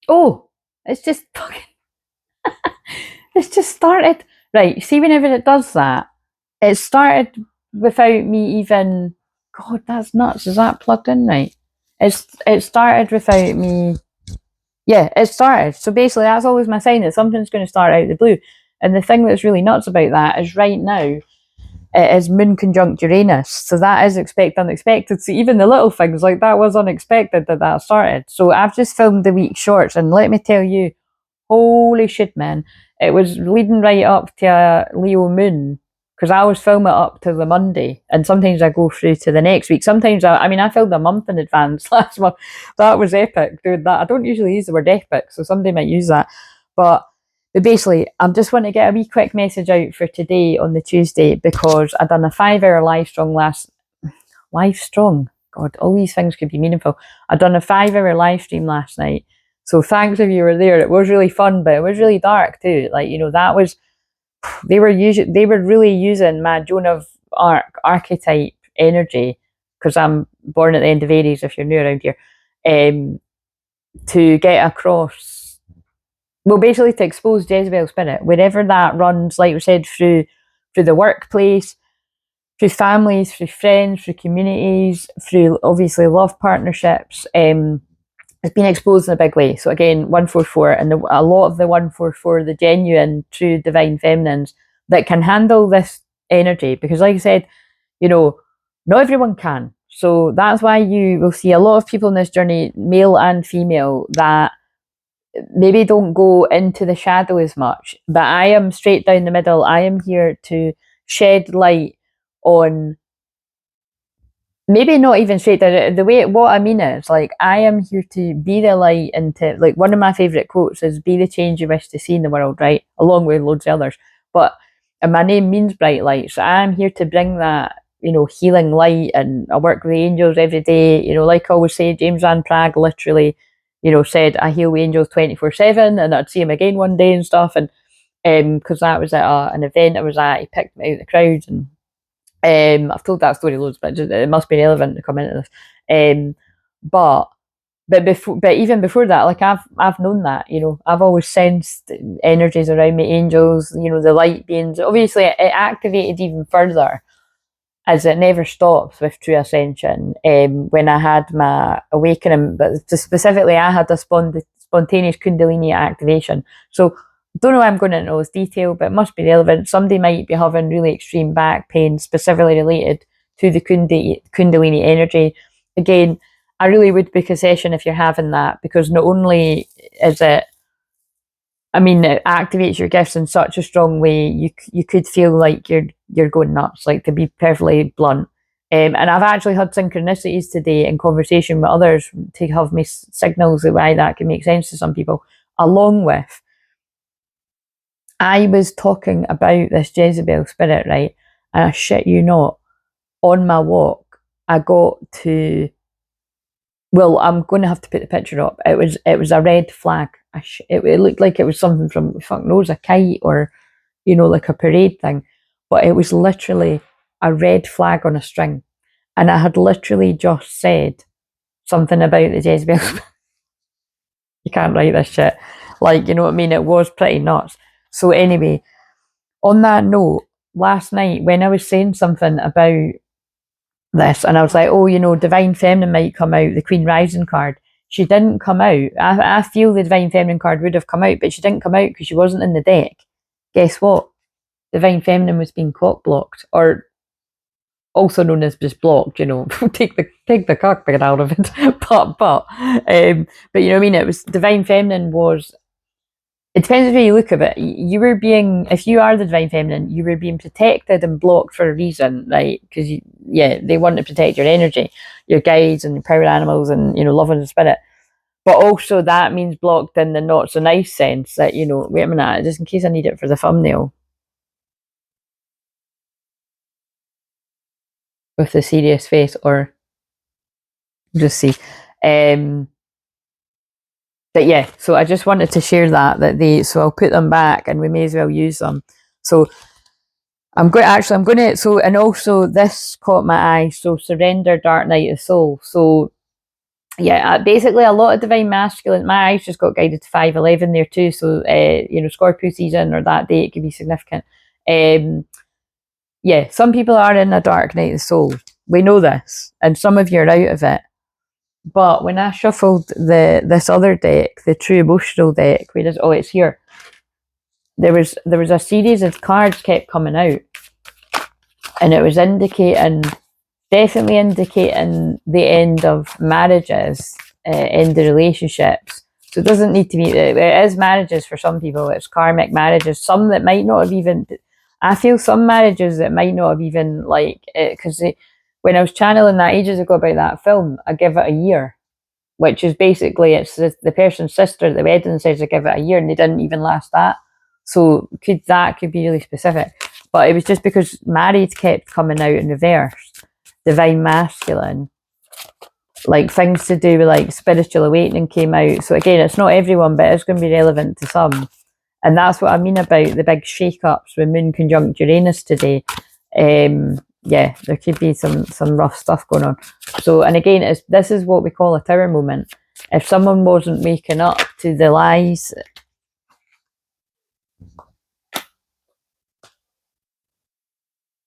Oh, it's just fucking, it's just started. Right, see, whenever it does that, it started without me even, God, that's nuts. Is that plugged in right? It started without me. Yeah, it started. So basically, that's always my sign that something's going to start out of the blue. And the thing that's really nuts about that is right now, it is Moon conjunct Uranus. So that is expect unexpected. So even the little things like that was unexpected that started. So I've just filmed the week shorts, and let me tell you, holy shit, man. It was leading right up to a Leo moon, because I always film it up to the Monday, and sometimes I go through to the next week. Sometimes I filmed a month in advance last month. That was epic doing that. I don't usually use the word epic, so somebody might use that. But basically, I'm just want to get a wee quick message out for today on the Tuesday, because I done a 5 hour live strong. God, all these things could be meaningful. I done a 5 hour live stream last night. So thanks if you were there. It was really fun, but it was really dark too. Like, that was, they were really using my Joan of Arc archetype energy, because I'm born at the end of Aries, if you're new around here, to get across, well, basically to expose Jezebel spirit wherever that runs, like we said, through the workplace, through families, through friends, through communities, through obviously love partnerships. It's been exposed in a big way. So again, 144, and a lot of the 144, the genuine, true divine feminines that can handle this energy, because like I said, not everyone can. So that's why you will see a lot of people in this journey, male and female, that maybe don't go into the shadow as much. But I am straight down the middle. I am here to shed light on, maybe not even straight down the way. What I mean is, like, I am here to be the light, and to, like, one of my favorite quotes is, be the change you wish to see in the world, right? Along with loads of others. And my name means bright light, so I'm here to bring that, healing light. And I work with the angels every day. Like I always say, James Van Prague literally, said, I heal with angels 24/7, and I'd see him again one day and stuff. And because that was at an event I was at, he picked me out of the crowd. And I've told that story loads, but it must be relevant to come into this. But even before that, like, I've known that, I've always sensed energies around me, angels, the light beings. Obviously, it activated even further as it never stops with true ascension. When I had my awakening, but specifically, I had a spontaneous Kundalini activation. So don't know why I'm going into all this detail, but it must be relevant. Somebody might be having really extreme back pain, specifically related to the Kundalini energy. Again, I really would book a session if you're having that, because not only is it, it activates your gifts in such a strong way, you could feel like you're going nuts, like, to be perfectly blunt. And I've actually had synchronicities today in conversation with others to have me signals of why that can make sense to some people, along with, I was talking about this Jezebel spirit, right? And I shit you not, on my walk, I got to, well, I'm going to have to put the picture up. It was a red flag. It looked like it was something from, fuck knows, a kite, or, like a parade thing. But it was literally a red flag on a string. And I had literally just said something about the Jezebels. You can't write this shit. Like, you know what I mean? It was pretty nuts. So anyway, on that note, last night when I was saying something about this, and I was like, oh, Divine Feminine might come out, the Queen Rising card. She didn't come out. I feel the Divine Feminine card would have come out, but she didn't come out because she wasn't in the deck. Guess what? Divine Feminine was being cock blocked, or also known as just blocked. Take the cockpit out of it. but you know what I mean. It was Divine Feminine was. It depends how you look at it. You were being, if you are the Divine Feminine, you were being protected and blocked for a reason, right? Because they want to protect your energy, your guides and your power animals, and love and spirit. But also that means blocked in the not so nice sense that, wait a minute, just in case I need it for the thumbnail, with the serious face, or just see. But yeah, so I just wanted to share that so I'll put them back, and we may as well use them. So I'm going to, so, and also this caught my eye. So surrender, dark night of soul. So yeah, basically a lot of divine masculine. My eyes just got guided to 511 there too. So, Scorpio season or that day, it could be significant. Yeah, some people are in a dark night of the soul. We know this, and some of you are out of it. But when I shuffled this other deck, the true emotional deck, it's here. There was a series of cards kept coming out, and it was definitely indicating the end of marriages, end of relationships. So it doesn't need to be. It is marriages for some people. It's karmic marriages. Some that might not have even. I feel some marriages that might not have even because when I was channeling that ages ago about that film, I give it a year, which is basically it's the person's sister at the wedding says I give it a year, and they didn't even last that. So could be really specific, but it was just because married kept coming out in reverse, divine masculine, like things to do with like spiritual awakening came out. So again, it's not everyone, but it's going to be relevant to some, and that's what I mean about the big shake-ups with Moon conjunct Uranus today. Yeah, there could be some rough stuff going on. So, and again, this is what we call a tower moment. If someone wasn't waking up to the lies,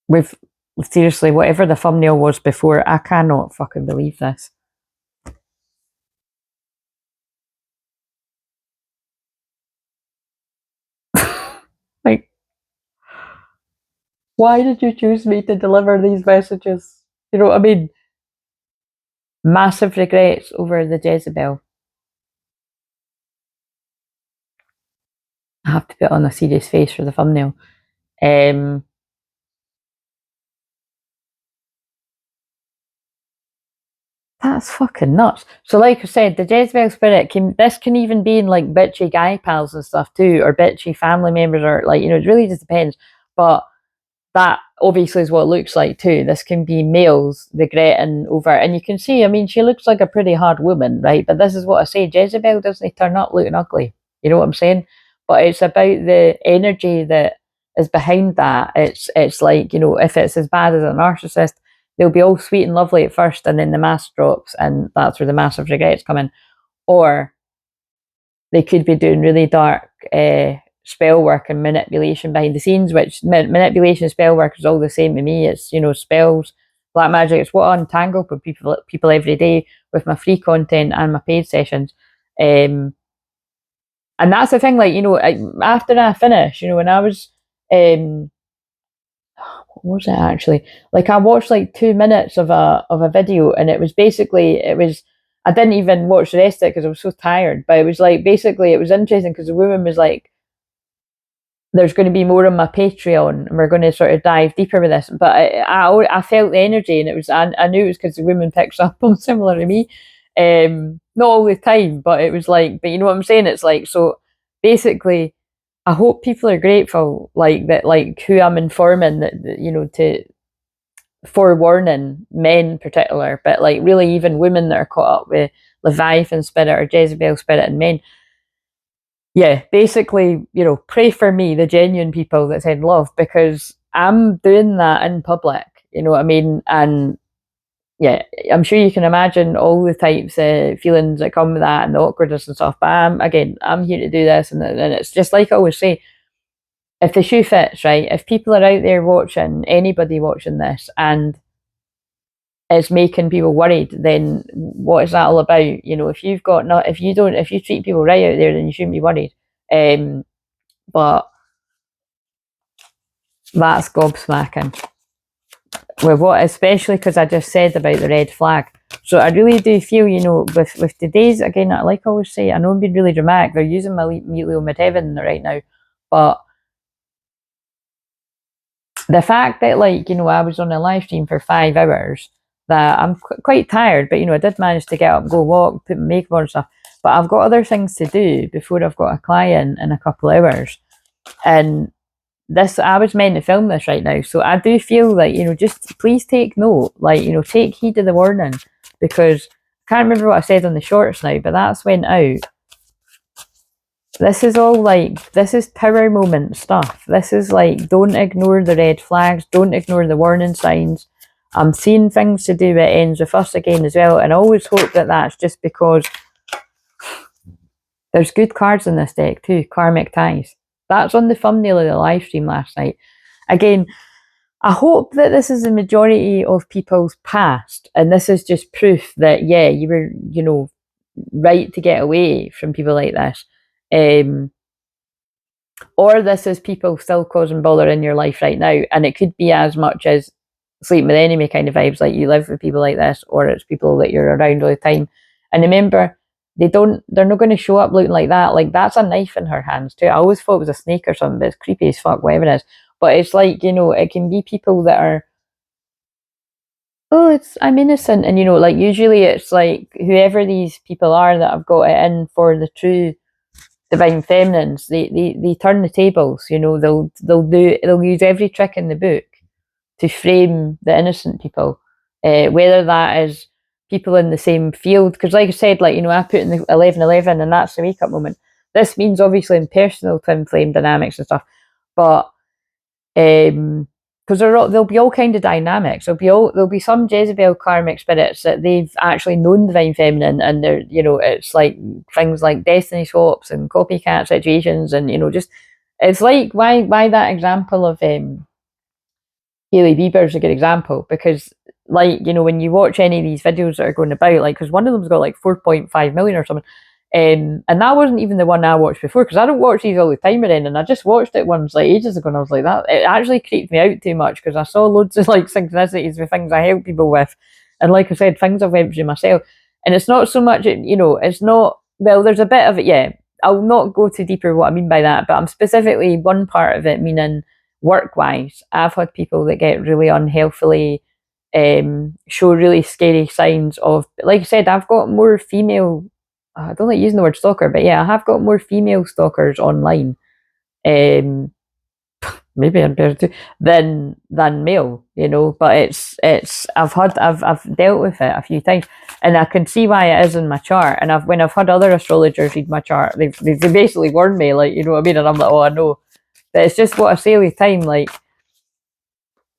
with seriously, whatever the thumbnail was before, I cannot fucking believe this. Like, why did you choose me to deliver these messages? You know what I mean? Massive regrets over the Jezebel. I have to put on a serious face for the thumbnail. That's fucking nuts. So, like I said, the Jezebel spirit can even be in like bitchy guy pals and stuff too, or bitchy family members, or like, it really just depends. But that obviously is what it looks like too. This can be males regretting over, and you can see, I mean, she looks like a pretty hard woman, right? But this is what I say, Jezebel doesn't turn up looking ugly. You know what I'm saying? But it's about the energy that is behind that. It's like, if it's as bad as a narcissist, they'll be all sweet and lovely at first, and then the mask drops, and that's where the massive regrets come in. Or they could be doing really dark spell work and manipulation behind the scenes, which manipulation and spell work is all the same to me. It's, spells, black magic. It's what I untangle with people every day with my free content and my paid sessions. And that's the thing, like, after I finish, when I was, what was it actually? Like, I watched like 2 minutes of a video, and it was I didn't even watch the rest of it because I was so tired. But it was like, basically, it was interesting because the woman was like, there's going to be more on my Patreon, and we're going to sort of dive deeper with this. But I felt the energy, and I knew it was because the woman picks up on similar to me. Not all the time, but it was like, but you know what I'm saying? It's like, so basically, I hope people are grateful, like that, like who I'm informing, that to forewarning men in particular, but like really even women that are caught up with Leviathan spirit or Jezebel spirit and men. Yeah, basically, pray for me, the genuine people that send love, because I'm doing that in public. You know what I mean? And yeah, I'm sure you can imagine all the types of feelings that come with that and the awkwardness and stuff. But I'm here to do this, and it's just like I always say, if the shoe fits, right? If people are out there watching, anybody watching this, and it's making people worried, then what is that all about? If if you treat people right out there, then you shouldn't be worried. But that's gobsmacking. With what, especially because I just said about the red flag. So I really do feel, with today's, again, like I always say, I know I'm being really dramatic. They're using my Leo midheaven right now, but the fact that, like, I was on a live stream for 5 hours, that I'm quite tired, but I did manage to get up, go walk, put my makeup on and stuff. But I've got other things to do before I've got a client in a couple of hours, and I was meant to film this right now, so I do feel like, just please take note, like, take heed of the warning, because I can't remember what I said on the shorts now, but that's went out. This is all like, this is tower moment stuff. This is like, don't ignore the red flags, don't ignore the warning signs. I'm seeing things to do with ends with us again as well, and I always hope that that's just because there's good cards in this deck too. Karmic ties. That's on the thumbnail of the live stream last night. Again, I hope that this is the majority of people's past, and this is just proof that, yeah, you were, you know, right to get away from people like this. Or this is people still causing bother in your life right now, and it could be as much as sleeping with enemy kind of vibes, like you live with people like this, or it's people that you're around all the time. And remember, they're not going to show up looking like that. Like, that's a knife in her hands too. I always thought it was a snake or something, but it's creepy as fuck, whatever it is. But it's like, you know, it can be people that are, oh, I'm innocent, and you know, like usually it's like whoever these people are that have got it in for the true divine feminines, they turn the tables. You know, they'll use every trick in the book to frame the innocent people, whether that is people in the same field. Because, like I said, like, you know, I put in the 11:11, and that's the wake up moment. This means obviously in personal twin flame dynamics and stuff, but because there'll be all kind of dynamics. There'll be some Jezebel karmic spirits that they've actually known divine feminine, and they're, you know, it's like things like destiny swaps and copycat situations, and you know, just it's like why that example of Hailey Bieber is a good example, because, like, you know, when you watch any of these videos that are going about, like, because one of them's got like 4.5 million or something. And that wasn't even the one I watched before, because I don't watch these all the time again, and I just watched it once like ages ago, and I was like, that it actually creeped me out too much, because I saw loads of like synchronicities with things I help people with, and like I said, things I've went through myself. And it's not so much, you know, it's not, well, there's a bit of it, yeah. I'll not go too deeper what I mean by that, but I'm specifically one part of it, meaning work wise. I've had people that get really unhealthily show really scary signs of, like I said, I've got more female, I don't like using the word stalker, but yeah, I have got more female stalkers online. Maybe I'm better too than male, you know. But it's I've dealt with it a few times, and I can see why it is in my chart. And when I've had other astrologers read my chart, they basically warned me, like, you know what I mean. And I'm like, oh, I know. But it's just what I say all the time, like,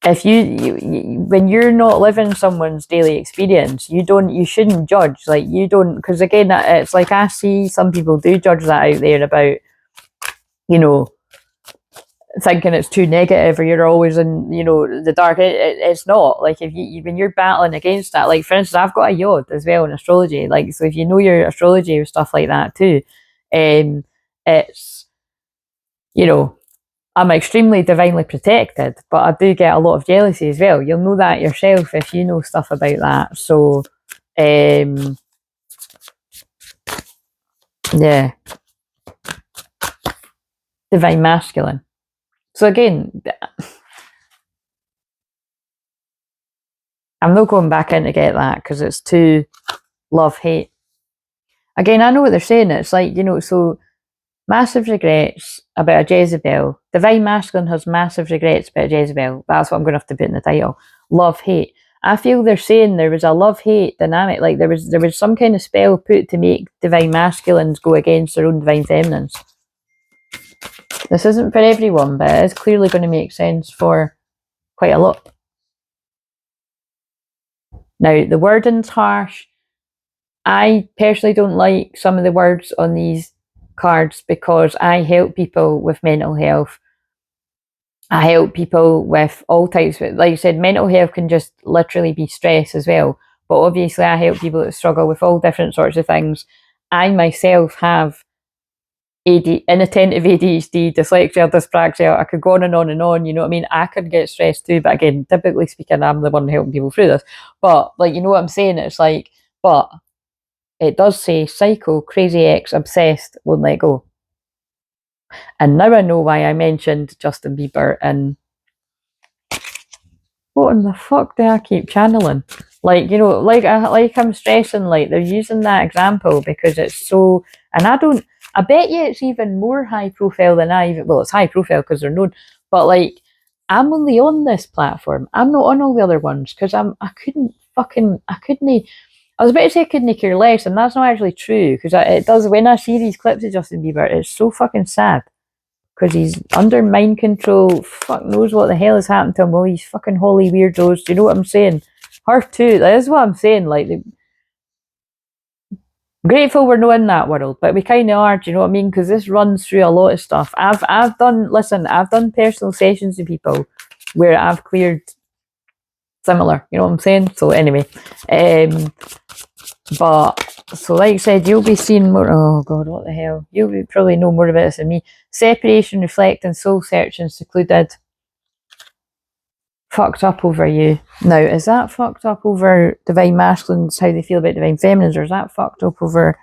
if you when you're not living someone's daily experience, you shouldn't judge. Like, you don't, because again, it's like I see some people do judge that out there about, you know, thinking it's too negative, or you're always in, you know, the dark. It's not. Like, if you when you're battling against that, like, for instance, I've got a yod as well in astrology. Like, so if you know your astrology or stuff like that too, it's, you know, I'm extremely divinely protected, but I do get a lot of jealousy as well. You'll know that yourself if you know stuff about that. So, yeah, divine masculine. So again, I'm not going back in to get that, because it's too love-hate. Again, I know what they're saying. It's like, you know, so massive regrets about a Jezebel. Divine masculine has massive regrets about a Jezebel. That's what I'm going to have to put in the title. Love-hate. I feel they're saying there was a love-hate dynamic. Like, there was some kind of spell put to make divine masculines go against their own divine feminines. This isn't for everyone, but it is clearly going to make sense for quite a lot. Now, the wording's harsh. I personally don't like some of the words on these cards, because I help people with mental health. I help people with all types of, like I said, mental health can just literally be stress as well. But obviously I help people that struggle with all different sorts of things. I myself have inattentive ADHD, dyslexia, dyspraxia. I could go on and on and on, you know what I mean? I could get stressed too, but again, typically speaking, I'm the one helping people through this. But, like, you know what I'm saying? It's like, but it does say psycho, crazy ex, obsessed, won't let go. And now I know why I mentioned Justin Bieber, and what in the fuck do I keep channeling? Like, you know, like I'm stressing, like, they're using that example because it's so, and I bet you it's even more high profile than well, it's high profile because they're known, but like, I'm only on this platform. I'm not on all the other ones, because I was about to say I couldn't care less, and that's not actually true, because it does, when I see these clips of Justin Bieber, it's so fucking sad. because he's under mind control. Fuck knows what the hell has happened to him. All these fucking holy weirdos. Do you know what I'm saying? Her too. That is what I'm saying. Like, grateful we're not in that world, but we kind of are. Do you know what I mean? Because this runs through a lot of stuff. I've done personal sessions with people where I've cleared similar. You know what I'm saying? So anyway, but so like I said, you'll be seeing more. Oh God, what the hell? You'll probably know more about this than me. Separation, reflecting, soul searching, secluded. Fucked up over you. Now, is that fucked up over divine masculines, how they feel about divine feminines, or is that fucked up over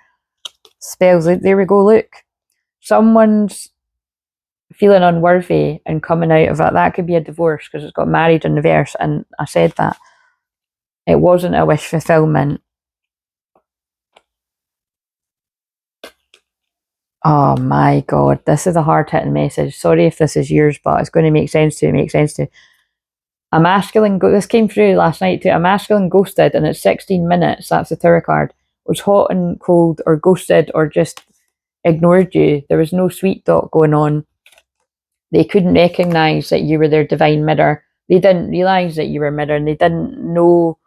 spells? There we go, look. Someone's feeling unworthy and coming out of that. That could be a divorce because it's got married in reverse, and I said that. It wasn't a wish fulfillment. Oh my God, this is a hard-hitting message. Sorry if this is yours, but it's going to make sense to you. Make sense to you. A masculine, this came through last night too. A masculine ghosted, and it's 16 minutes. That's the tower card. Was hot and cold, or ghosted, or just ignored you. There was no sweet talk going on. They couldn't recognise that you were their divine mirror. They didn't realise that you were a mirror, and they didn't know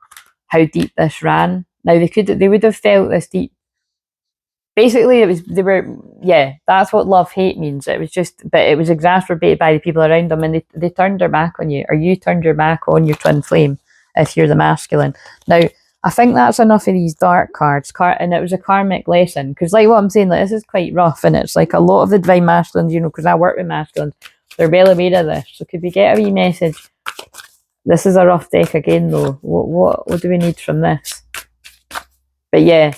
how deep this ran. Now they would have felt this deep. Basically, that's what love hate means. It was just, but it was exacerbated by the people around them, and they turned their back on you, or you turned your back on your twin flame if you're the masculine. Now, I think that's enough of these dark cards, and it was a karmic lesson, because like what I'm saying, like this is quite rough, and it's like a lot of the divine masculines, you know, because I work with masculines, they're well aware of this. So could we get a wee message? This is a rough deck again, though. What do we need from this? But yeah.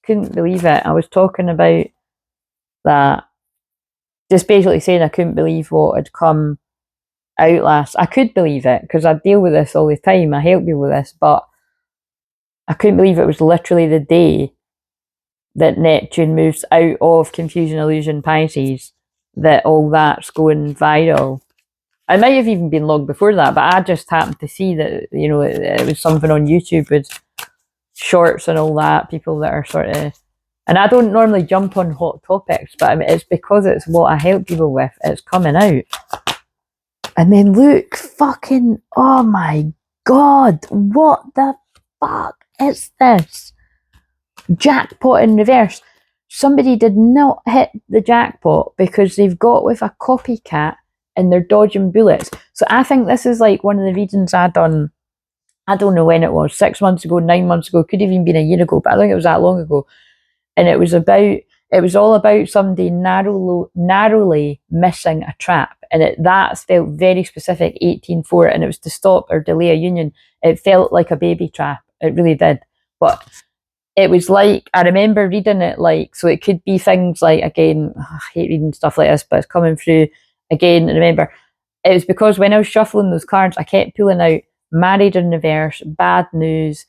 Couldn't believe it. I was talking about that, just basically saying I couldn't believe what had come out last. I could believe it because I deal with this all the time. I help you with this, but I couldn't believe it was literally the day that Neptune moves out of Confusion, Illusion, Pisces that all that's going viral. It might have even been long before that, but I just happened to see that, you know, it was something on YouTube with shorts and all that, people that are sort of, and I don't normally jump on hot topics, but I mean, it's because it's what I help people with. It's coming out. And then look, fucking, oh my God, what the fuck is this? Jackpot in reverse. Somebody did not hit the jackpot because they've got with a copycat and they're dodging bullets. So I think this is like one of the readings I done, I don't know when it was, 6 months ago, 9 months ago, could have even been a year ago, but I think it was that long ago. And it was all about somebody narrowly missing a trap. And that felt very specific, 18-4, and it was to stop or delay a union. It felt like a baby trap. It really did. But it was like, I remember reading it like, so it could be things like, again, I hate reading stuff like this, but it's coming through again. And remember, it was because when I was shuffling those cards, I kept pulling out married in reverse, bad news,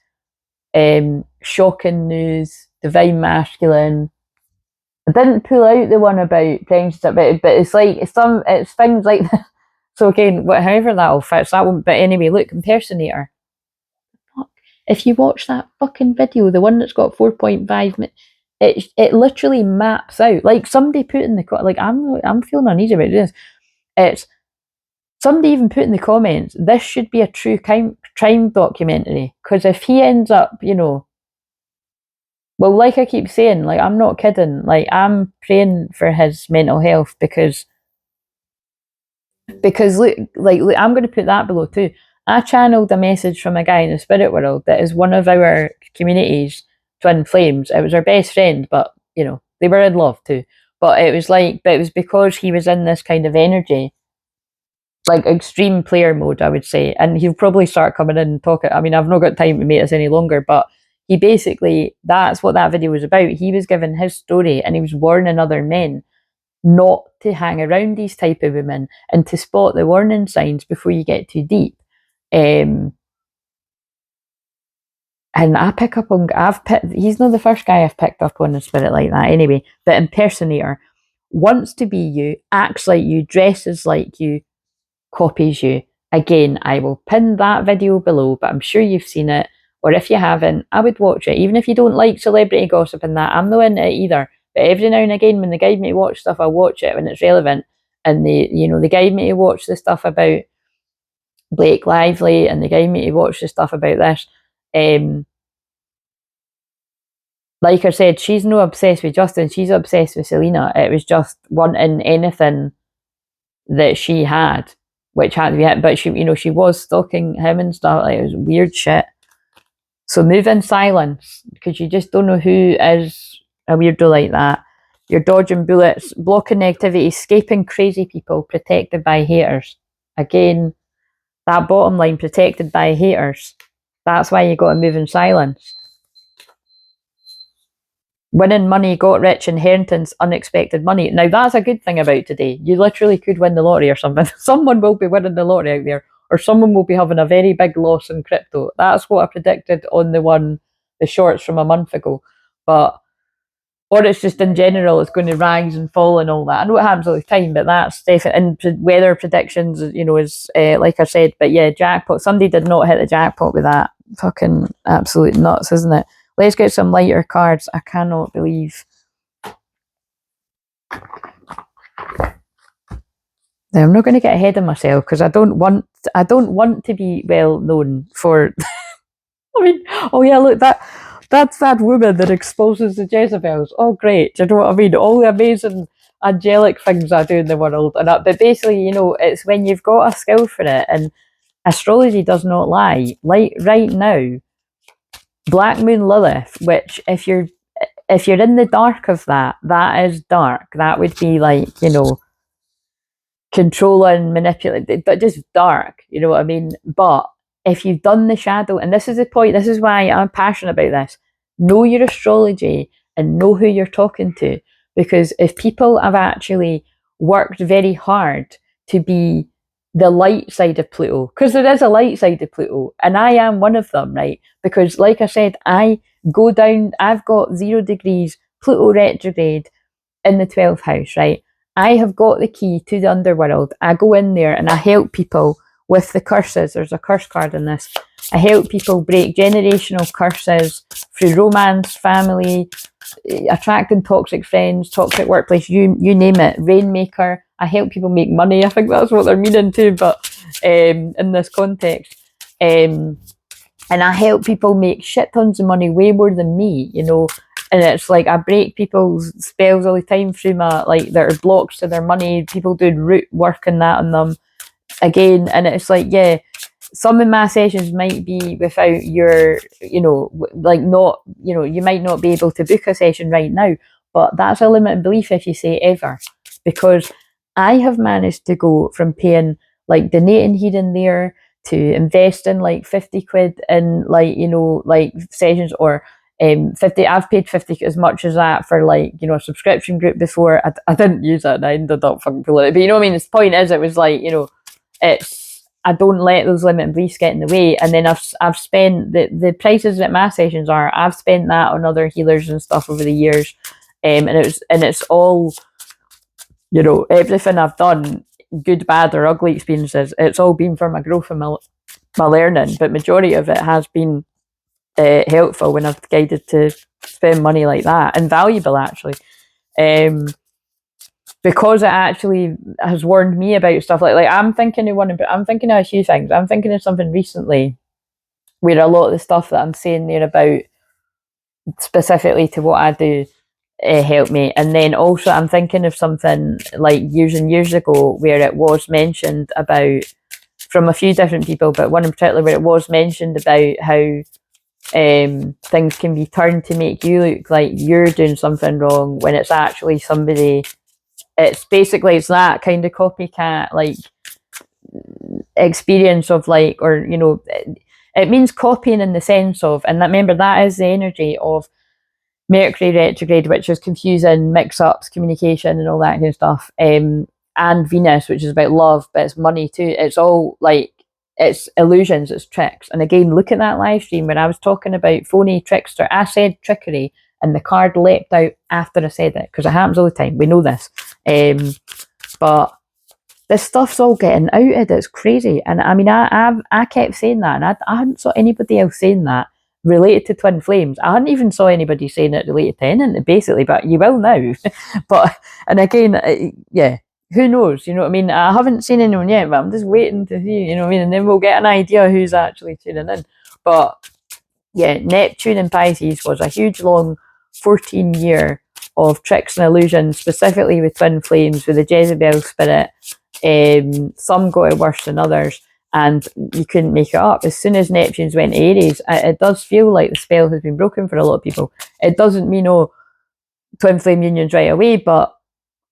shocking news, divine masculine. I didn't pull out the one about things, but it's like it's things like that. So again, however that all fits, that one. But anyway, look, impersonator. If you watch that fucking video, the one that's got 4.5 minutes, it literally maps out. Like somebody put in the like I'm feeling uneasy about this. It's somebody even put in the comments, this should be a true crime documentary, because if he ends up, you know, well, like I keep saying, like I'm not kidding, like I'm praying for his mental health because look, I'm going to put that below too. I channeled a message from a guy in the spirit world that is one of our community's twin flames. It was our best friend, but you know, they were in love too. But it was because he was in this kind of energy, like extreme player mode, I would say. And he'll probably start coming in and talking. I mean, I've not got time to make this any longer, but he basically, that's what that video was about. He was giving his story and he was warning other men not to hang around these type of women and to spot the warning signs before you get too deep. And I pick up on, he's not the first guy I've picked up on in spirit like that anyway, but impersonator wants to be you, acts like you, dresses like you, copies you. Again, I will pin that video below, but I'm sure you've seen it, or if you haven't, I would watch it. Even if you don't like celebrity gossip and that, I'm not into it either, but every now and again when they guide me to watch stuff, I'll watch it when it's relevant. and they guide me to watch the stuff about Blake Lively, and they guide me to watch the stuff about this. Like I said, she's no obsessed with Justin, she's obsessed with Selena. It was just wanting anything that she had, which had to be it. But she was stalking him and stuff. Like, it was weird shit. So move in silence, because you just don't know who is a weirdo like that. You're dodging bullets, blocking negativity, escaping crazy people, protected by haters. Again, that bottom line, protected by haters. That's why you got to move in silence. Winning money, got rich, inheritance, unexpected money. Now, that's a good thing about today. You literally could win the lottery or something. Someone will be winning the lottery out there, or someone will be having a very big loss in crypto. That's what I predicted on the shorts from a month ago. Or it's just in general, it's going to rise and fall and all that. I know it happens all the time, but that's definitely, and weather predictions, is like I said. But yeah, jackpot. Somebody did not hit the jackpot with that. Fucking absolute nuts, isn't it? Let's get some lighter cards. I cannot believe. Now, I'm not going to get ahead of myself, because I don't want to be well known for. I mean, oh yeah, look, that's that woman that exposes the Jezebels. Oh great, do you know what I mean? All the amazing angelic things I do in the world, but basically, it's when you've got a skill for it, and astrology does not lie. Like right now, Black Moon Lilith, which if you're in the dark of that is dark. That would be like, controlling, manipulating, but just dark, you know what I mean? But if you've done the shadow, and this is the point, this is why I'm passionate about this, know your astrology and know who you're talking to. Because if people have actually worked very hard to be the light side of Pluto, because there is a light side of Pluto, and I am one of them, right? Because like I said, I go down, I've got 0 degrees Pluto retrograde in the 12th house, right? I have got the key to the underworld. I go in there and I help people with the curses. There's a curse card in this. I help people break generational curses through romance, family, attracting toxic friends, toxic workplace, you name it, rainmaker. I help people make money. I think that's what they're meaning too, but in this context. And I help people make shit tons of money, way more than me, and it's like I break people's spells all the time through my, like, there are blocks to their money, people doing root work and that on them again. And it's like, yeah, some of my sessions might be without your, like, not, you might not be able to book a session right now, but that's a limited belief if you say ever, because I have managed to go from paying, like, donating here and there to investing like 50 quid in, like, like sessions, or 50. I've paid 50, as much as that, for, like, a subscription group before. I didn't use it, and I ended up fucking pulling it. But you know what I mean? The point is, it was like, it's, I don't let those limiting beliefs get in the way. And then I've spent the prices that my sessions are. I've spent that on other healers and stuff over the years, and it's all, everything I've done, good, bad, or ugly experiences, it's all been for my growth and my learning. But majority of it has been helpful when I've guided to spend money like that, and valuable actually, because it actually has warned me about stuff like I'm thinking of a few things. I'm thinking of something recently where a lot of the stuff that I'm saying there about, specifically to what I do, helped me. And then also I'm thinking of something like years and years ago where it was mentioned about, from a few different people, but one in particular where it was mentioned about how things can be turned to make you look like you're doing something wrong, when it's actually somebody. It's basically, it's that kind of copycat, like, experience of, like, or it means copying in the sense of, and that, remember, that is the energy of Mercury retrograde, which is confusing, mix-ups, communication, and all that kind of stuff, and Venus, which is about love, but it's money too. It's all, like, it's illusions, it's tricks. And again, look at that live stream when I was talking about phony trickster. I said trickery, and the card leapt out after I said it, because it happens all the time. We know this. But this stuff's all getting outed. It's crazy. And I mean, I kept saying that, and I hadn't saw anybody else saying that related to twin flames. I hadn't even saw anybody saying it related to anything, basically, but you will now. But, and again, yeah, who knows, you know what I mean? I haven't seen anyone yet, but I'm just waiting to see, you know what I mean? And then we'll get an idea who's actually tuning in. But yeah, Neptune in Pisces was a huge, long 14-year of tricks and illusions, specifically with twin flames, with the Jezebel spirit. Some got it worse than others, and you couldn't make it up. As soon as Neptune's went to Aries, it does feel like the spell has been broken for a lot of people. It doesn't mean, oh, twin flame unions right away, but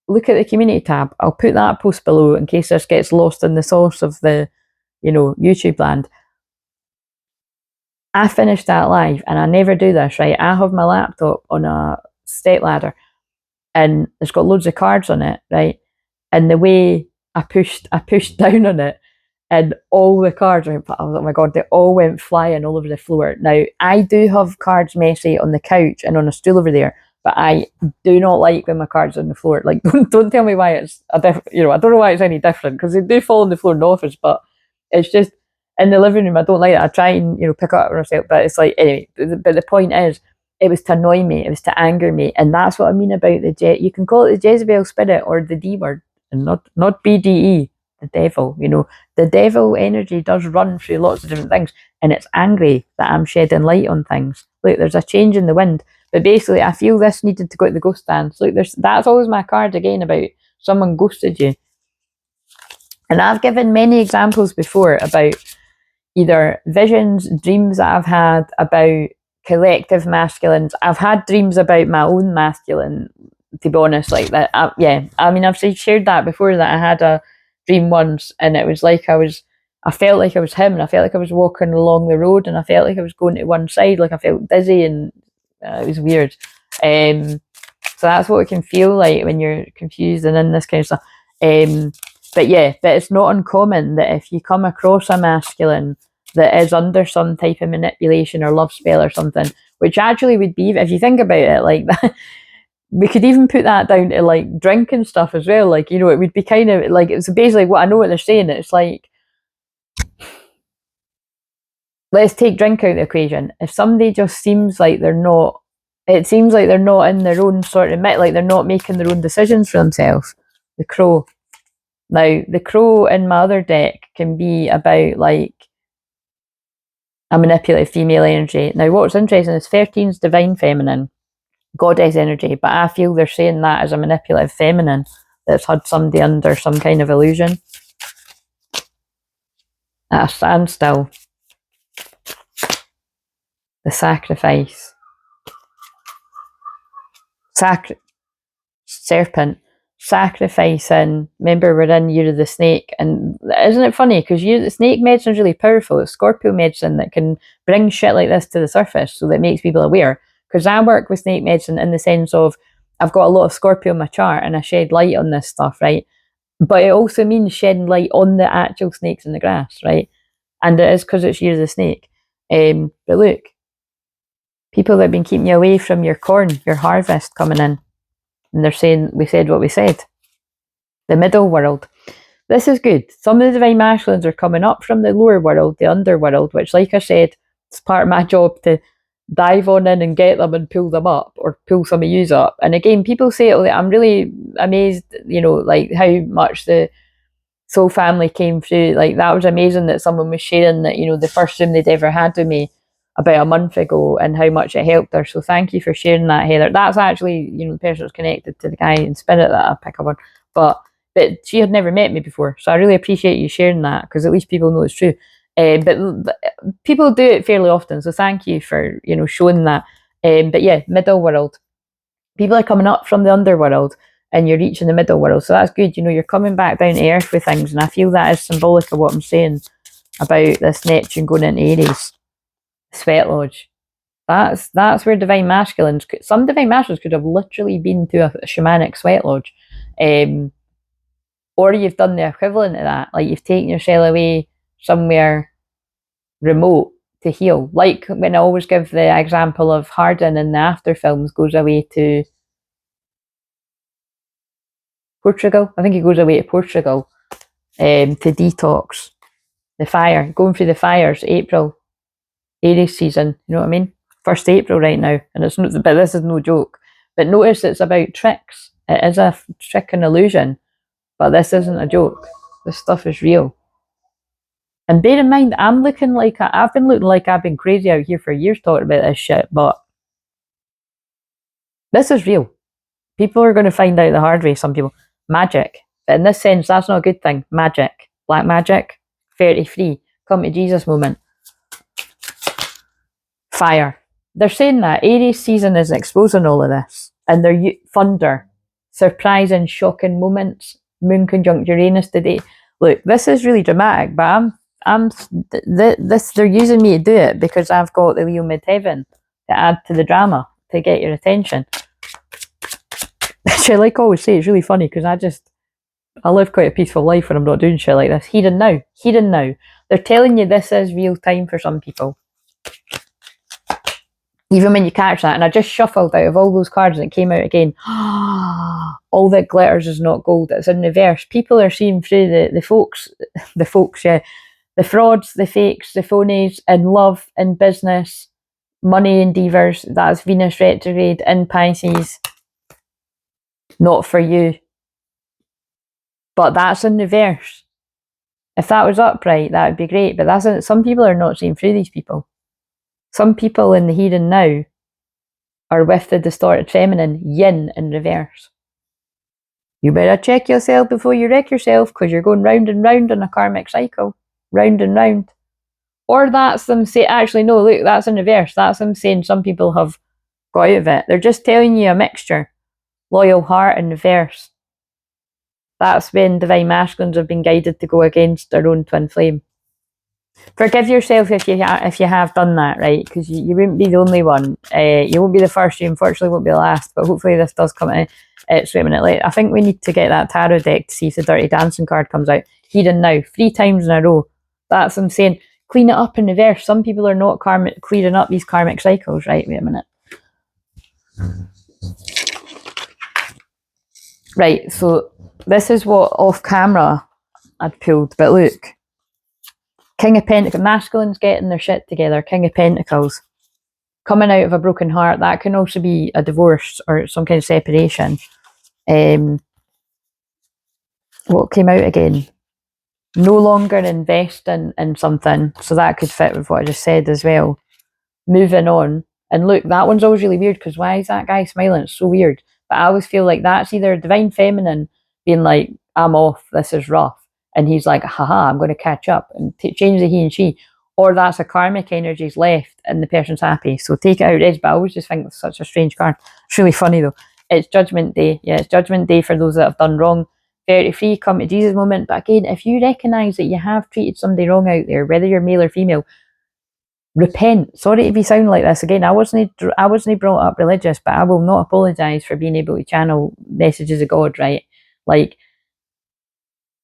look at the community tab. I'll put that post below in case this gets lost in the source of the, you know, YouTube land. I finished that live, and I never do this, right? I have my laptop on a step ladder, and it's got loads of cards on it, right? And the way I pushed down on it, and all the cards, I was like, oh my god, they all went flying all over the floor. Now, I do have cards messy on the couch and on a stool over there, but I do not like when my cards are on the floor. Like, don't tell me why it's a different, you know, I don't know why it's any different, because they do fall on the floor in the office, but it's just, in the living room, I don't like it. I try and, you know, pick up myself, but it's like, anyway, but the point is, it was to annoy me, it was to anger me, and that's what I mean about you can call it the Jezebel spirit or the D word, and not BDE, the devil, you know. The devil energy does run through lots of different things, and it's angry that I'm shedding light on things. Look, there's a change in the wind, but basically I feel this needed to go to the ghost dance. Look, that's always my card again about someone ghosted you. And I've given many examples before about either visions, dreams that I've had about collective masculines. I've had dreams about my own masculine, to be honest, like that. Yeah, I mean, I've shared that before, that I had a dream once, and it was like I felt like I was him, and I felt like I was walking along the road, and I felt like I was going to one side, like I felt dizzy, and it was weird. So that's what it can feel like when you're confused and in this kind of stuff. But yeah, but it's not uncommon that if you come across a masculine that is under some type of manipulation or love spell or something, which actually would be, if you think about it like that, we could even put that down to like drinking stuff as well. Like, you know, it would be kind of like, it's basically what I know what they're saying. It's like, let's take drink out of the equation. If somebody just seems like they're not, it seems like they're not in their own sort of, like they're not making their own decisions for themselves. The crow. Now, the crow in my other deck can be about like a manipulative female energy. Now, what's interesting is 13's divine feminine, goddess energy, but I feel they're saying that as a manipulative feminine that's had somebody under some kind of illusion. At a standstill. The sacrifice. Serpent. Sacrificing. Remember, we're in Year of the Snake, and isn't it funny, because the snake medicine is really powerful. It's Scorpio medicine that can bring shit like this to the surface, so that makes people aware. Because I work with snake medicine in the sense of, I've got a lot of Scorpio in my chart, and I shed light on this stuff, right? But it also means shedding light on the actual snakes in the grass, right? And it is because it's Year of the Snake. But look, people that have been keeping you away from your corn, your harvest coming in, and they're saying, we said what we said. The middle world. This is good. Some of the divine masculines are coming up from the lower world, the underworld, which, like I said, it's part of my job to dive on in and get them and pull them up, or pull some of yous up. And again, people say, oh, I'm really amazed, you know, like how much the soul family came through. Like, that was amazing that someone was sharing that, you know, the first room they'd ever had with me about a month ago, and how much it helped her. So thank you for sharing that, Heather. That's actually, you know, the person that's connected to the guy in spirit that I pick up on. But she had never met me before, so I really appreciate you sharing that, because at least people know it's true. But people do it fairly often, so thank you for, you know, showing that. But yeah, middle world. People are coming up from the underworld, and you're reaching the middle world, so that's good. You know, you're coming back down to earth with things, and I feel that is symbolic of what I'm saying about this Neptune going into Aries. Sweat lodge. That's where divine masculines, some divine masculines could have literally been to a shamanic sweat lodge, or you've done the equivalent of that, like you've taken yourself away somewhere remote to heal. Like when I always give the example of Hardin in the After films goes away to Portugal. I think he goes away to Portugal to detox. The fire, going through the fires, April, Aries season, you know what I mean? 1st April right now, and it's not, but this is no joke. But notice it's about tricks. It is a trick and illusion, But this isn't a joke. This stuff is real. And bear in mind, I've been looking like I've been crazy out here for years talking about this shit, but this is real. People are going to find out the hard way, some people. Magic. But in this sense, that's not a good thing. Magic. Black magic. Fairly free. Come to Jesus moment. Fire. They're saying that Aries season is exposing all of this. And they're thunder. Surprising, shocking moments. Moon conjunct Uranus today. Look, this is really dramatic, but they're using me to do it because I've got the Leo midheaven to add to the drama, to get your attention. Which I always say, it's really funny because I live quite a peaceful life when I'm not doing shit like this. Here and now. Here and now. They're telling you this is real time for some people. Even when you catch that, and I just shuffled out of all those cards and it came out again. All that glitters is not gold. It's in reverse. People are seeing through the folks, yeah. The frauds, the fakes, the phonies in love, in business, money endeavours. That's Venus retrograde in Pisces. Not for you. But that's in reverse. If that was upright, that would be great. But that's some people are not seeing through these people. Some people in the here and now are with the distorted feminine, yin in reverse. You better check yourself before you wreck yourself because you're going round and round in a karmic cycle. Round and round. Or that's them say, actually, no, look, that's in reverse. That's them saying some people have got out of it. They're just telling you a mixture. Loyal heart in reverse. That's when divine masculines have been guided to go against their own twin flame. Forgive yourself if you have done that, right? Because you wouldn't be the only one. You won't be the first. You unfortunately won't be the last. But hopefully this does come out straight a minute late. I think we need to get that tarot deck to see if the Dirty Dancing card comes out. Here and now, 3 times in a row. That's what I'm saying. Clean it up in reverse. Some people are not clearing up these karmic cycles, right? Wait a minute. Right, so this is what off camera I'd pulled. But look. King of Pentacles, masculines getting their shit together, King of Pentacles, coming out of a broken heart. That can also be a divorce or some kind of separation. What came out again? No longer investing in something, so that could fit with what I just said as well. Moving on. And look, that one's always really weird because why is that guy smiling? It's so weird. But I always feel like that's either divine feminine being like, I'm off, this is rough. And he's like, haha, I'm going to catch up and change the he and she. Or that's a karmic energy's left and the person's happy. So take it out it is. But I always just think it's such a strange card. It's really funny though. It's Judgment Day. Yeah, it's Judgment Day for those that have done wrong. 33, come to Jesus moment. But again, if you recognise that you have treated somebody wrong out there, whether you're male or female, repent. Sorry to be sounding like this again. I wasn't brought up religious, but I will not apologise for being able to channel messages of God, right? Like,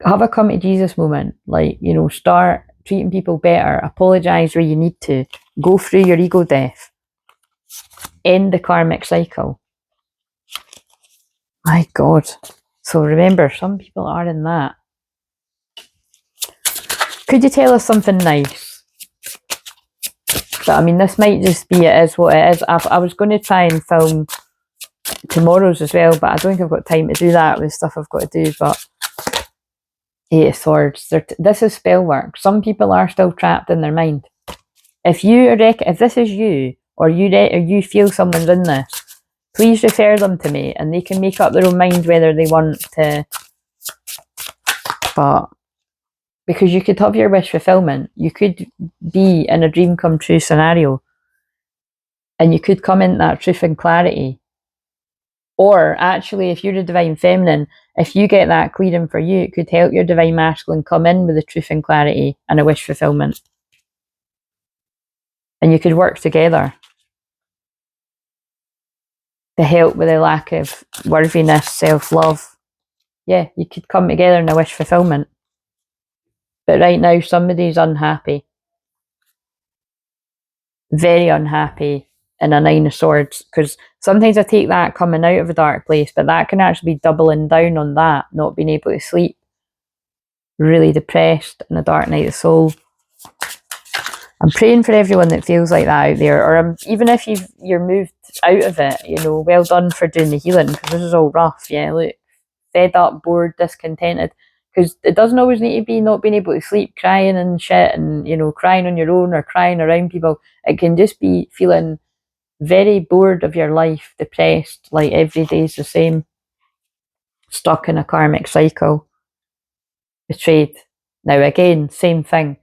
have a come to Jesus moment. Like, you know, start treating people better. Apologise where you need to. Go through your ego death. End the karmic cycle. My God. So remember, some people are in that. Could you tell us something nice? But I mean, this might just be it is what it is. I was going to try and film tomorrow's as well, but I don't think I've got time to do that with stuff I've got to do. But 8 of Swords. This is spell work. Some people are still trapped in their mind. If this is you, or you feel someone's in this, please refer them to me, and they can make up their own mind whether they want to. But because you could have your wish fulfillment, you could be in a dream come true scenario, and you could come in that truth and clarity. Or actually, if you're a divine feminine, if you get that clearing for you, it could help your divine masculine come in with the truth and clarity and a wish fulfillment. And you could work together to help with the lack of worthiness, self-love. Yeah, you could come together in a wish fulfillment. But right now, somebody's unhappy. Very unhappy. In a 9 of Swords, because sometimes I take that coming out of a dark place, but that can actually be doubling down on that, not being able to sleep, really depressed in a dark night of soul. I'm praying for everyone that feels like that out there, or even if you're moved out of it, you know, well done for doing the healing, because this is all rough. Yeah, look, fed up, bored, discontented. Because it doesn't always need to be not being able to sleep, crying and shit, and, you know, crying on your own or crying around people. It can just be feeling very bored of your life, depressed, like every day's the same, stuck in a karmic cycle, betrayed. Now, again, same thing.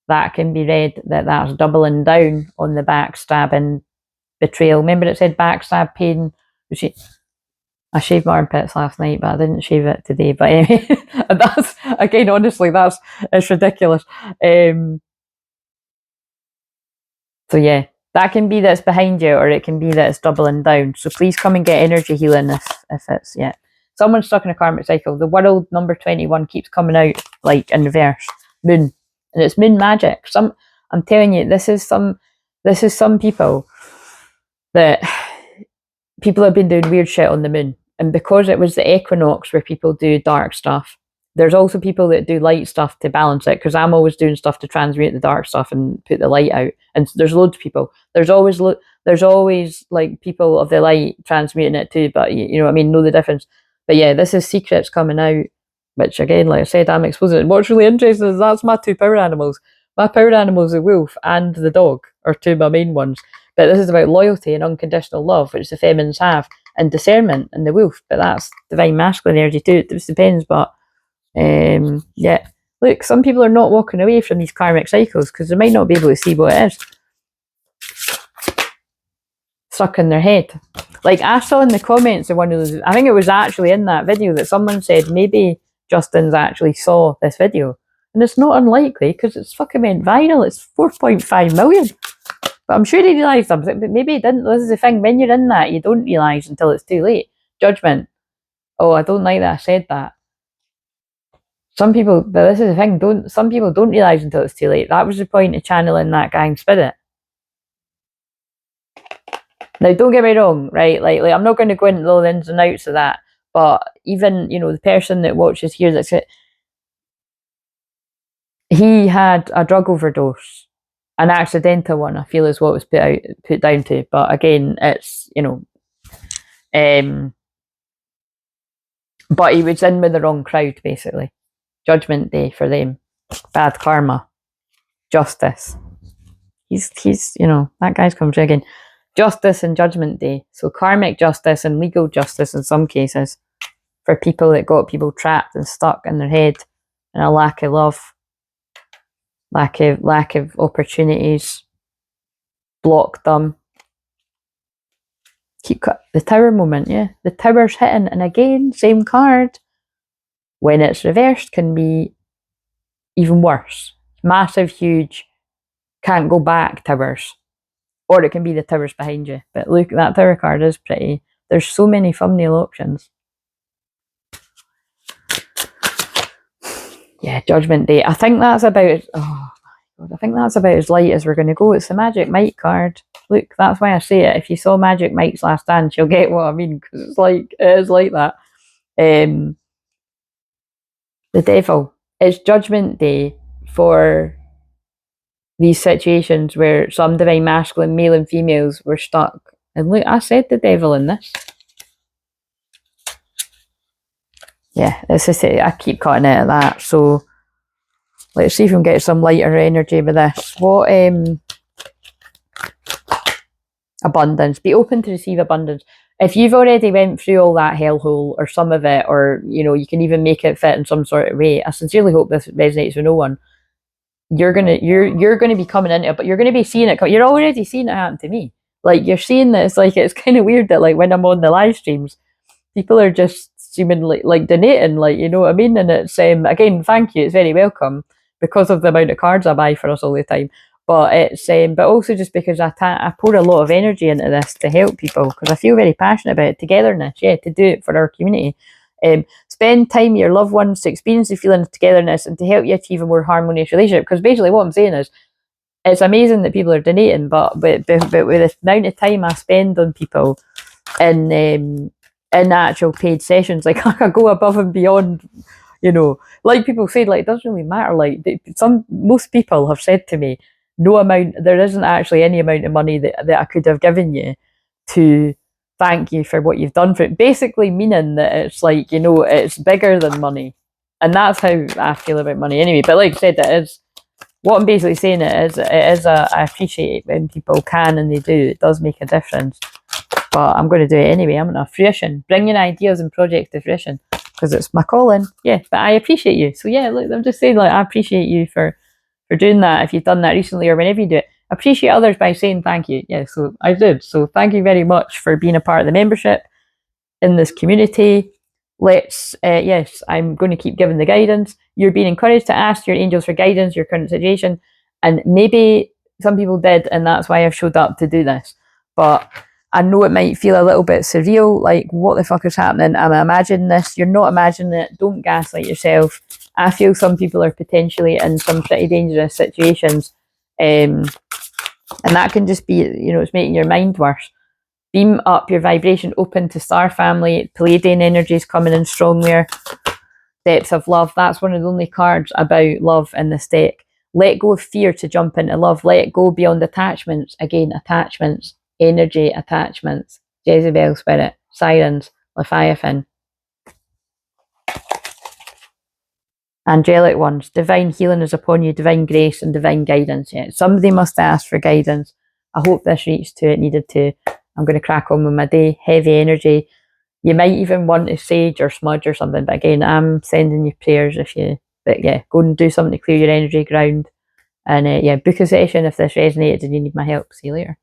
That can be read that that's doubling down on the backstabbing, betrayal. Remember it said backstab, pain. I shaved my armpits last night, but I didn't shave it today. But anyway, that's, again, honestly, it's ridiculous. So yeah, that can be that it's behind you, or it can be that it's doubling down. So please come and get energy healing if it's, yeah. Someone's stuck in a karmic cycle. The world number 21 keeps coming out like in reverse. Moon. And it's moon magic. I'm telling you, this is some people that people have been doing weird shit on the moon. And because it was the equinox where people do dark stuff, there's also people that do light stuff to balance it, because I'm always doing stuff to transmute the dark stuff and put the light out. And there's loads of people. There's always like people of the light transmuting it too, but you know what I mean, know the difference. But yeah, this is secrets coming out, which again, like I said, I'm exposing it. What's really interesting is that's my two power animals. My power animals, the wolf and the dog, are two of my main ones. But this is about loyalty and unconditional love, which the feminines have, and discernment in the wolf. But that's divine masculine energy too. It just depends. But yeah, look, some people are not walking away from these karmic cycles because they might not be able to see what it is stuck in their head. Like I saw in the comments of one of those, I think it was actually in that video, that someone said maybe Justin's actually saw this video. And it's not unlikely, because it's fucking went viral. It's 4.5 million. But I'm sure he realised something, but maybe he didn't. This is the thing, when you're in that, you don't realise until it's too late. Judgment. Oh, I don't like that I said that. Some people, but this is the thing, some people don't realise until it's too late. That was the point of channeling that gang spirit. Now, don't get me wrong, right? Like I'm not going to go into all the ins and outs of that, but even, you know, the person that watches here, that's it, he had a drug overdose, an accidental one, I feel is what was put down to. But again, it's, you know, but he was in with the wrong crowd, basically. Judgment Day for them. Bad karma. Justice. He's you know, that guy's come through again. Justice and Judgment Day. So karmic justice and legal justice in some cases, for people that got people trapped and stuck in their head, and a lack of love, lack of opportunities, blocked them. The tower moment, yeah. The tower's hitting, and again, same card. When it's reversed, can be even worse. Massive, huge, can't go back towers. Or it can be the towers behind you. But look, that tower card is pretty. There's so many thumbnail options. Yeah, Judgment Day. I think that's about, oh my God, I think that's about as light as we're going to go. It's the Magic Mike card. Look, that's why I say it. If you saw Magic Mike's Last Dance, you'll get what I mean, because it is like that. The Devil. It's Judgment Day for these situations where some divine masculine, male and females, were stuck. And look, I said the devil in this. Yeah, it's just, I keep cutting out of that. So let's see if we can get some lighter energy with this. What abundance. Be open to receive abundance. If you've already went through all that hellhole, or some of it, or you know, you can even make it fit in some sort of way. I sincerely hope this resonates with no one. You're gonna be coming into it, but you're gonna be seeing it. You're already seeing it happen to me. Like you're seeing this. Like it's kind of weird that like when I'm on the live streams, people are just seemingly like donating. Like, you know what I mean? And it's again, thank you. It's very welcome because of the amount of cards I buy for us all the time. But it's but also just because I pour a lot of energy into this to help people, because I feel very passionate about it. Togetherness, yeah, to do it for our community. Spend time with your loved ones to experience the feeling of togetherness and to help you achieve a more harmonious relationship. Because basically what I'm saying is, it's amazing that people are donating, but with the amount of time I spend on people in actual paid sessions, like I go above and beyond, you know, like people say, like it doesn't really matter. Like most people have said to me, there isn't actually any amount of money that I could have given you to thank you for what you've done for it. Basically meaning that it's like, you know, it's bigger than money. And that's how I feel about money anyway. But like I said, it is, what I'm basically saying I appreciate it when people can and they do. It does make a difference. But I'm going to do it anyway. I'm going to fruition, bringing ideas and projects to fruition because it's my calling. Yeah, but I appreciate you. So yeah, look, I'm just saying, like, I appreciate you for doing that. If you've done that recently or whenever you do it, appreciate others by saying thank you. Yeah, so I did. So thank you very much for being a part of the membership in this community. Yes, I'm going to keep giving the guidance. You're being encouraged to ask your angels for guidance, your current situation, and maybe some people did, and that's why I've showed up to do this. But I know it might feel a little bit surreal, like, what the fuck is happening? Am I imagining this? You're not imagining it. Don't gaslight yourself. I feel some people are potentially in some pretty dangerous situations. And that can just be, you know, it's making your mind worse. Beam up your vibration, open to star family. Pleiadian energies coming in strong there. Depth of love. That's one of the only cards about love in this deck. Let go of fear to jump into love. Let go beyond attachments. Again, attachments. Energy attachments. Jezebel spirit. Sirens. Leviathan. Angelic ones. Divine healing is upon you. Divine grace and divine guidance. Yeah, somebody must ask for guidance. I hope this reached to it needed to. I'm going to crack on with my day. Heavy energy. You might even want to sage or smudge or something. But again, I'm sending you prayers if you... But yeah, go and do something to clear your energy ground. And yeah, book a session if this resonated and you need my help. See you later.